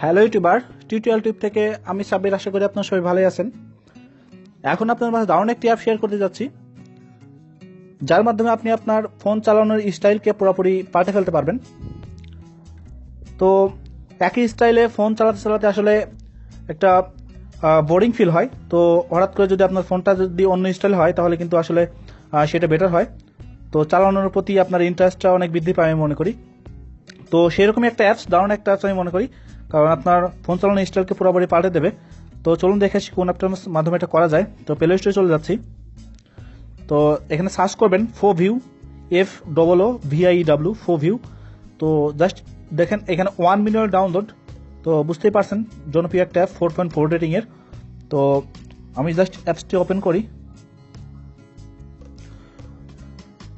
Hello YouTuber, tutorial টিপ থেকে আমি সাব্বির। আশা করি আপনার সবাই ভালোই আছেন। এখন আপনার মাঝে দারুণ একটি অ্যাপ শেয়ার করতে যাচ্ছি, যার মাধ্যমে আপনি আপনার ফোন চালানোর স্টাইলকে পুরোপুরি পাল্টে ফেলতে পারবেন। তো একই স্টাইলে ফোন চালাতে চালাতে আসলে একটা বোরিং ফিল হয়। তো হঠাৎ করে যদি আপনার ফোনটা যদি অন্য স্টাইল হয় তাহলে কিন্তু আসলে সেটা বেটার হয়। তো চালানোর প্রতি আপনার ইন্টারেস্টটা অনেক বৃদ্ধি পায় আমি মনে করি। তো সেরকমই একটা অ্যাপস, দারুণ একটা অ্যাপস আমি মনে করি, কারণ আপনার ফোন চালানোর স্টাইলকে পুরোপুরি পাল্টে দেবে। তো চলুন দেখে আসি কোন অ্যাপটার মাধ্যমে এটা করা যায়। তো প্লে স্টোরে চলে যাচ্ছি। তো এখানে সার্চ করবেন FOVIEW, FOOVIEW, FOVIEW। তো জাস্ট দেখেন এখানে 1 মিলিয়ন ডাউনলোড। তো বুঝতেই পারছেন জনপ্রিয় একটা অ্যাপ, 4.4 রেটিং এর। তো আমি জাস্ট অ্যাপসটি ওপেন করি।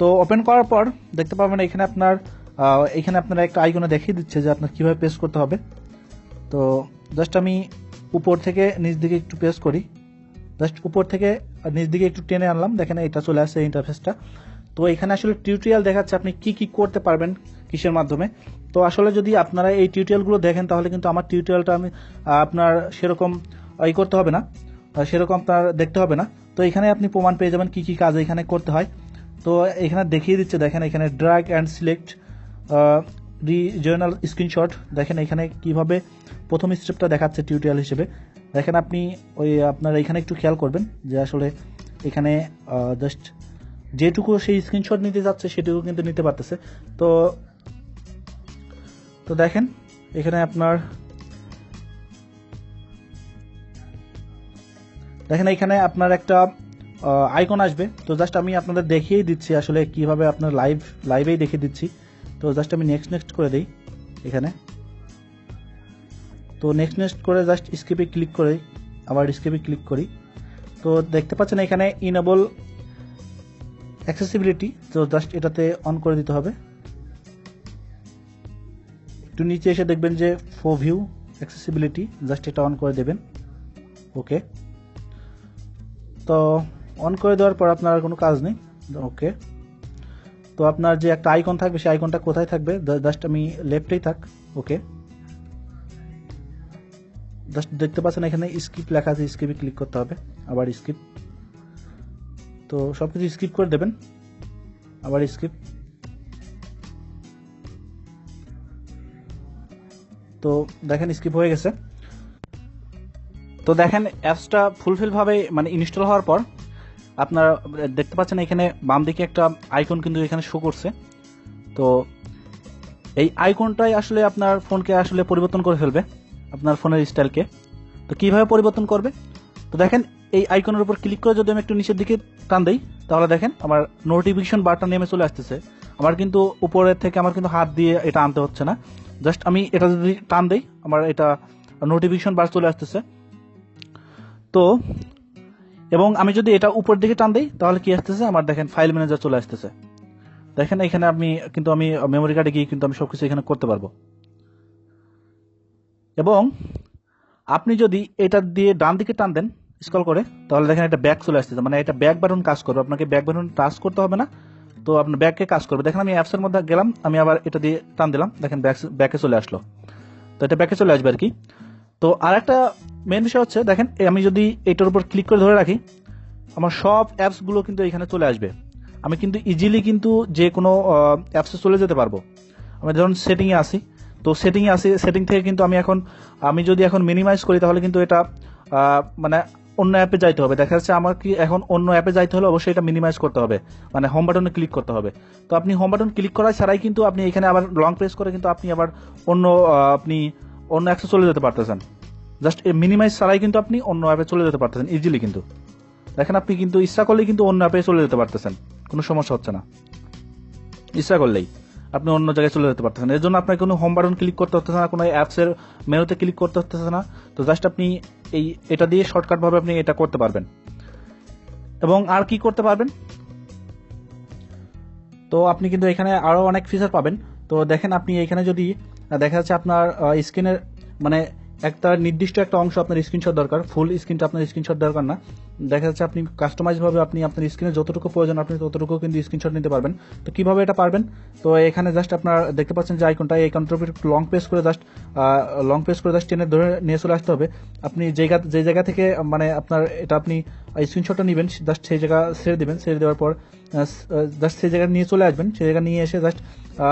তো ওপেন করার পর দেখতে পাবেন এখানে আপনার একটা আইকনে দেখিয়ে দিচ্ছে যে আপনার কিভাবে পেস্ট করতে হবে। তো জাস্ট আমি উপর থেকে নিচ দিকে একটু পেস্ট করি, জাস্ট উপর থেকে নিচ দিকে একটু টেনে আনলাম, দেখেন এটা চলে আসছে ইন্টারফেসটা। তো এখানে আসলে টিউটোরিয়াল দেখাচ্ছে আপনি কি কি করতে পারবেন কিসের মাধ্যমে। তো আসলে যদি আপনারা এই টিউটোরিয়ালগুলো দেখেন তাহলে কিন্তু আমার টিউটোরিয়ালটা আমি আপনার সেরকম করতে হবে না, সেরকম আপনার দেখতে হবে না। তো এখানে আপনি প্রমাণ পেয়ে যাবেন কি কি কাজ এখানে করতে হয়। তো এখানে দেখিয়ে দিচ্ছে, দেখেন এখানে drag and select regional screenshot. দেখেন এখানে কিভাবে প্রথম স্টেপটা দেখাচ্ছে টিউটোরিয়াল হিসেবে। দেখেন আপনি আপনার এখানে একটু খেয়াল করবেন যে আসলে এখানে জাস্ট যেটুকু সেই স্ক্রিনশট নিতে যাচ্ছে সেটুকু কিন্তু নিতে পারতেছে। তো তো দেখেন এখানে আপনার একটা আইকন আসবে। তো জাস্ট আমি আপনাদের দেখিয়েই দিচ্ছি আসলে কিভাবে আপনার লাইভেই দেখিয়ে দিচ্ছি। তো জাস্ট আমি নেক্সট করে দিই এখানে। তো নেক্সট করে জাস্ট স্কিপে ক্লিক করে আবার স্কিপে ক্লিক করি। তো দেখতে পাচ্ছেন এখানে ইনেবল অ্যাক্সেসিবিলিটি। তো জাস্ট এটাতে অন করে দিতে হবে। একটু নিচে এসে দেখবেন যে FOVIEW অ্যাক্সেসিবিলিটি, জাস্ট এটা অন করে দেবেন। ওকে, তো অন করে দেওয়ার পর আপনার আর কোনো কাজ নেই। ওকে, তো আপনার যে একটা আইকন থাকবে সেই আইকনটা কোথায় থাকবে, জাস্ট আমি লেফটেই থাক। ওকে, জাস্ট দেখতে পাচ্ছেন এখানে স্কিপ লেখা আছে, স্কিপে ক্লিক করতে হবে, আবার স্কিপ। তো সব কিছু স্কিপ করে দেবেন, আবার স্কিপ। তো দেখেন স্কিপ হয়ে গেছে। তো দেখেন অ্যাপসটা ফুলফিলভাবে ইনস্টল হওয়ার পর আপনারা দেখতে পাচ্ছেন এখানে বাম দিকে একটা আইকন কিন্তু এখানে শো করছে। তো এই আইকনটাই আসলে আপনার ফোনকে আসলে পরিবর্তন করে ফেলবে, আপনার ফোনের স্টাইলকে। তো কিভাবে পরিবর্তন করবে, তো দেখেন এই আইকনের উপর ক্লিক করে যদি আমি একটু নিচের দিকে টান দেই তাহলে দেখেন আমার নোটিফিকেশন বারটা নেমে চলে আসতেছে। আমার কিন্তু উপরের থেকে আমার কিন্তু হাত দিয়ে এটা আনতে হচ্ছে না, জাস্ট আমি এটা যদি টান দেই আমার এটা নোটিফিকেশন বার চলে আসতেছে। তো এবং আমি যদি এটা উপর দিকে টান দিই তাহলে কি আসতেছে, আমার দেখেন ফাইল ম্যানেজার চলে আসতেছে। দেখেন এখানে আমি মেমোরি কার্ডে গিয়ে কিন্তু আমি সবকিছু এখানে করতে পারবো। এবং আপনি যদি এটা দিয়ে ডান দিকে টান দেন স্ক্রল করে তাহলে দেখেন এটা ব্যাক চলে আসতেছে, এটা ব্যাক বাটন কাজ করবে, আপনাকে ব্যাক বাটন টাচ করতে হবে না। তো আপনার ব্যাকে কাজ করবে। দেখেন আমি অ্যাপসের মধ্যে গেলাম, আমি আবার এটা দিয়ে টান দিলাম, দেখেন ব্যাকে চলে আসলো। তো এটা ব্যাকে চলে আসবে আর কি। তো আর একটা মেন বিষয় হচ্ছে দেখেন আমি যদি এটার উপর ক্লিক করে ধরে রাখি আমার সব অ্যাপসগুলো কিন্তু এখানে চলে আসবে। আমি কিন্তু ইজিলি কিন্তু যে কোনো অ্যাপসে চলে যেতে পারবো। আমি ধরুন সেটিংয়ে আসি, তো সেটিং থেকে কিন্তু আমি যদি এখন মিনিমাইজ করি তাহলে কিন্তু এটা অন্য অ্যাপে যাইতে হবে। দেখা যাচ্ছে আমার কি এখন অন্য অ্যাপে যাইতে হলে অবশ্যই এটা মিনিমাইজ করতে হবে, হোম বাটনে ক্লিক করতে হবে। তো আপনি হোম বাটন ক্লিক করা ছাড়াই কিন্তু আপনি এখানে আবার লং প্রেস করে কিন্তু আপনি আবার আপনি অন্য অ্যাপসে চলে যেতে পারতেছেন। জাস্ট মিনিমাইজ ছাড়াই কিন্তু আপনি অন্য অ্যাপে চলে যেতে পারতেছেন ইজিলি। কিন্তু দেখেন আপনি কিন্তু ইচ্ছা করলেই কিন্তু অন্য অ্যাপে চলে যেতে পারতেছেন, কোনো সমস্যা হচ্ছে না। ইচ্ছা করলেই আপনি অন্য জায়গায় চলে যেতে পারতেছেন। এর জন্য আপনার কোনো হোম বাটন ক্লিক করতে হচ্ছে না, কোনো অ্যাপসের মেনুতে ক্লিক করতে হচ্ছে না। তো জাস্ট আপনি এটা দিয়ে শর্টকাট ভাবে আপনি এটা করতে পারবেন। এবং আর কি করতে পারবেন, তো আপনি কিন্তু এখানে আরো অনেক ফিচার পাবেন। তো দেখেন আপনি এখানে যদি দেখা যাচ্ছে আপনার স্ক্রিনের একটা নির্দিষ্ট একটা অংশ আপনার স্ক্রিনশট দরকার, ফুল স্ক্রিনটা আপনার স্ক্রিনশট দরকার না। দেখা যাচ্ছে আপনি কাস্টমাইজ ভাবে আপনি আপনার স্ক্রিনে যতটুকু প্রয়োজন আপনি ততটুকু কিন্তু স্ক্রিনশট নিতে পারবেন। তো কিভাবে এটা পারবেন, তো এখানে জাস্ট আপনার দেখতে পাচ্ছেন যে আইকনটা, এই আইকনটার উপর একটু লং প্রেস করে জাস্ট টেনে ধরে নিয়ে চলে আসতে হবে। আপনি যে জায়গা থেকে মানে আপনার এটা আপনি স্ক্রিনশটটা নেবেন জাস্ট সেই জায়গা ছেড়ে দিবেন, ছেড়ে দেওয়ার পর জাস্ট সেই জায়গা নিয়ে চলে আসবেন, সেই জায়গা নিয়ে এসে জাস্ট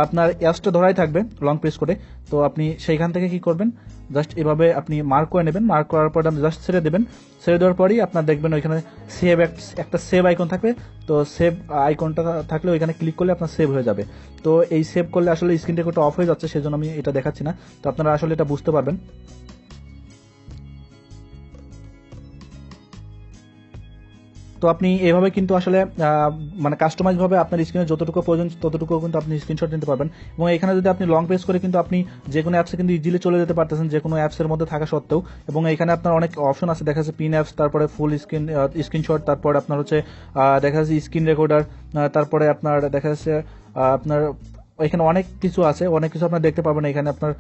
আপনার অ্যাপসটা ধরাই থাকবে লং প্রেস করে। তো আপনি সেইখান থেকে কি করবেন, জাস্ট এভাবে আপনি মার্ক করে নেবেন, মার্ক করার পর আপনি জাস্ট ছেড়ে দেবেন, ছেড়ে দেওয়ার পরই আপনার দেখবেন ওইখানে সেভ একটা সেভ আইকন থাকবে। তো সেভ আইকনটা থাকলে ওইখানে ক্লিক করলে আপনার সেভ হয়ে যাবে। তো এই সেভ করলে আসলে স্ক্রিন রেকর্ডটা অফ হয়ে যাচ্ছে, সেজন্য আমি এটা দেখাচ্ছি না। তো আপনারা আসলে এটা বুঝতে পারবেন। তো আপনি এভাবে কিন্তু আসলে মানে কাস্টমাইজ ভাবে আপনার স্ক্রিনে যতটুকু প্রয়োজন ততটুকু কিন্তু আপনি স্ক্রিনশট নিতে পারবেন। এবং এখানে যদি আপনি লং প্রেস করে কিন্তু আপনি যে কোনো অ্যাপসে কিন্তু ইজিলি চলে যেতে পারতেছেন, যে কোনো অ্যাপসের মধ্যে থাকা সত্ত্বেও। এবং এখানে আপনার অনেক অপশন আছে, দেখা যাচ্ছে পিন অ্যাপস, তারপরে ফুল স্ক্রিনশট, তারপর আপনার হচ্ছে দেখা যাচ্ছে স্ক্রিন রেকর্ডার, তারপরে আপনার দেখা যাচ্ছে আপনার এখানে অনেক কিছু আছে, অনেক কিছু আপনার দেখতে পাবেন। এখানে আপনার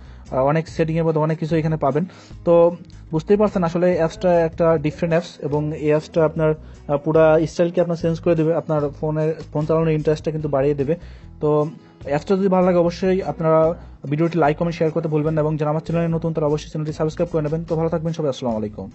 অনেক সেটিং এর মধ্যে অনেক কিছু এখানে পাবেন। তো বুঝতেই পারছেন আসলে অ্যাপসটা একটা ডিফারেন্ট অ্যাপস, এবং এই অ্যাপসটা আপনার পুরা স্টাইলকে আপনার চেঞ্জ করে দেবে, আপনার ফোন চালানোর ইন্টারেস্টটা কিন্তু বাড়িয়ে দেবে। তো অ্যাপসটা যদি ভালো লাগে অবশ্যই আপনারা ভিডিওটি লাইক কমেন্ট শেয়ার করতে ভুলবেন না, এবং যারা আমার চ্যানেলে নতুন তারা অবশ্যই চ্যানেলটি সাবস্ক্রাইব করে নেবেন। তো ভালো থাকবেন সবাই, আসসালামু আলাইকুম।